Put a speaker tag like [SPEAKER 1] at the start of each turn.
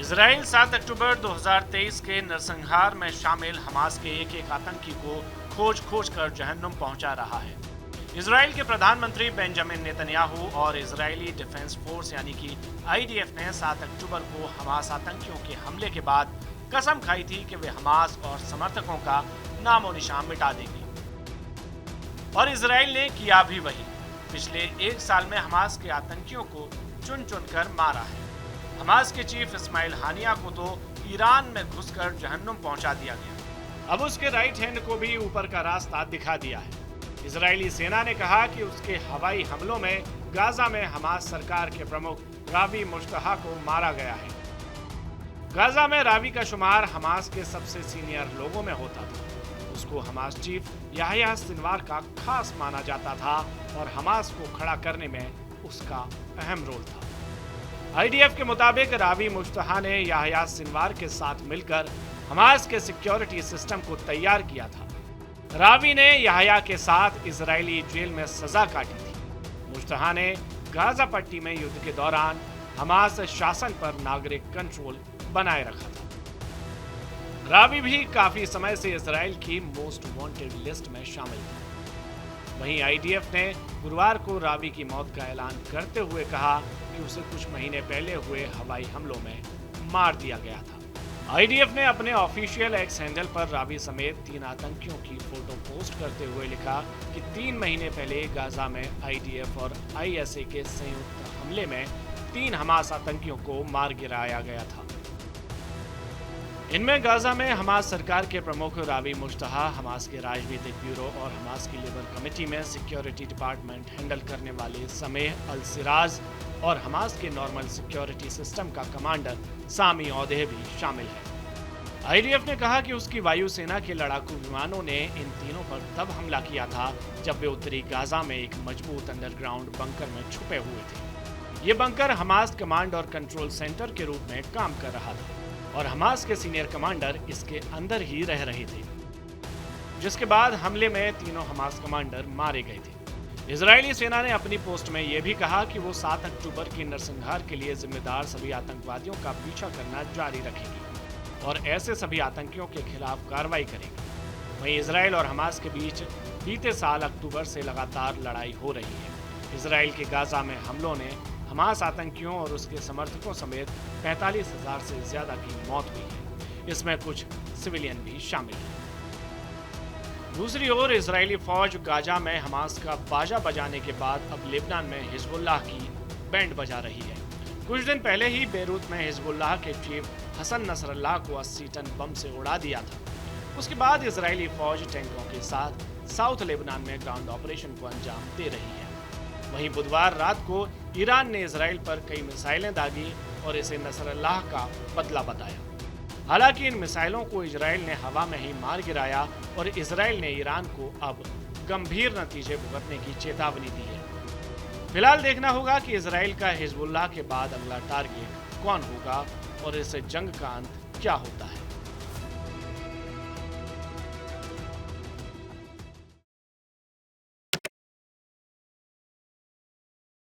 [SPEAKER 1] Israel 7 अक्टूबर 2023 के नरसंहार में शामिल हमास के एक आतंकी को खोज कर जहन्नुम पहुंचा रहा है। इजराइल के प्रधानमंत्री बेंजामिन नेतन्याहू और इजरायली डिफेंस फोर्स यानी कि आईडीएफ ने 7 अक्टूबर को हमास आतंकियों के हमले के बाद कसम खाई थी कि वे हमास और समर्थकों का नामो निशान मिटा देंगे। और इजराइल ने किया भी वही। पिछले एक साल में हमास के आतंकियों को चुन कर मारा है। हमास के चीफ इस्माइल हानिया को तो ईरान में घुसकर जहन्नुम पहुंचा दिया गया। अब उसके राइट हैंड को भी ऊपर का रास्ता दिखा दिया है। इजरायली सेना ने कहा कि उसके हवाई हमलों में गाजा में हमास सरकार के प्रमुख रावी मुश्तहा को मारा गया है। गाजा में रावी का शुमार हमास के सबसे सीनियर लोगों में होता था। उसको हमास चीफ याह्या सिनवार का खास माना जाता था और हमास को खड़ा करने में उसका अहम रोल था। आईडीएफ के मुताबिक रावी मुश्तहा ने याह्या सिनवार के साथ मिलकर हमास के सिक्योरिटी सिस्टम को तैयार किया था। रावी ने याह्या के साथ इजरायली जेल में सजा काटी थी। मुश्तहा ने गाजा पट्टी में युद्ध के दौरान हमास शासन पर नागरिक कंट्रोल बनाए रखा था। रावी भी काफी समय से इजराइल की मोस्ट वांटेड लिस्ट में शामिल था। वहीं आईडीएफ ने गुरुवार को रावी की मौत का ऐलान करते हुए कहा कि उसे कुछ महीने पहले हुए हवाई हमलों में मार दिया गया था। आईडीएफ ने अपने ऑफिशियल एक्स हैंडल पर रावी समेत 3 आतंकियों की फोटो पोस्ट करते हुए लिखा कि 3 महीने पहले गाजा में आईडीएफ और आईएसए के संयुक्त हमले में 3 हमास आतंकियों को मार गिराया गया था। इनमें गाजा में हमास सरकार के प्रमुख रावी मुश्तहा, हमास के राजनीतिक ब्यूरो और हमास की लेबर कमेटी में सिक्योरिटी डिपार्टमेंट हैंडल करने वाले समेह अल सिराज और हमास के नॉर्मल सिक्योरिटी सिस्टम का कमांडर सामी औदेह भी शामिल है। आईडीएफ ने कहा कि उसकी वायुसेना के लड़ाकू विमानों ने इन तीनों पर तब हमला किया था जब वे उत्तरी गाजा में एक मजबूत अंडरग्राउंड बंकर में छुपे हुए थे। ये बंकर हमास कमांड और कंट्रोल सेंटर के रूप में काम कर रहा था और हमास के सीनियर कमांडर इसके अंदर ही रह रहे थे, जिसके बाद हमले में तीनों हमास कमांडर मारे गए थे। इजरायली सेना ने अपनी पोस्ट में यह भी कहा कि वो 7 अक्टूबर के नरसंहार के लिए जिम्मेदार सभी आतंकवादियों का पीछा करना जारी रखेगी और ऐसे सभी आतंकियों के खिलाफ कार्रवाई करेगी। वहीं इजरायल और हमास के बीच बीते साल अक्टूबर से लगातार लड़ाई हो रही है। इजरायल के गाजा में हमलों ने हमास आतंकियों और उसके समर्थकों समेत 45,000 से ज्यादा की मौत हुई है। इसमें कुछ सिविलियन भी शामिल हैं। दूसरी ओर इजरायली फौज गाजा में हमास का बाजा बजाने के बाद अब लेबनान में हिजबुल्लाह की बैंड बजा रही है। कुछ दिन पहले ही बेरूत में हिजबुल्लाह के चीफ हसन नसरल्लाह को 80 टन बम से उड़ा दिया था। उसके बाद इजरायली फौज टैंकों के साथ साउथ लेबनान में ग्राउंड ऑपरेशन को अंजाम दे रही है। वहीं बुधवार रात को ईरान ने इजराइल पर कई मिसाइलें दागी और इसे नसरल्लाह का बदला बताया। हालांकि इन मिसाइलों को इजराइल ने हवा में ही मार गिराया और इजराइल ने ईरान को अब गंभीर नतीजे भुगतने की चेतावनी दी है। फिलहाल देखना होगा कि इजराइल का हिजबुल्लाह के बाद अगला टारगेट कौन होगा और इस जंग का अंत क्या होता है।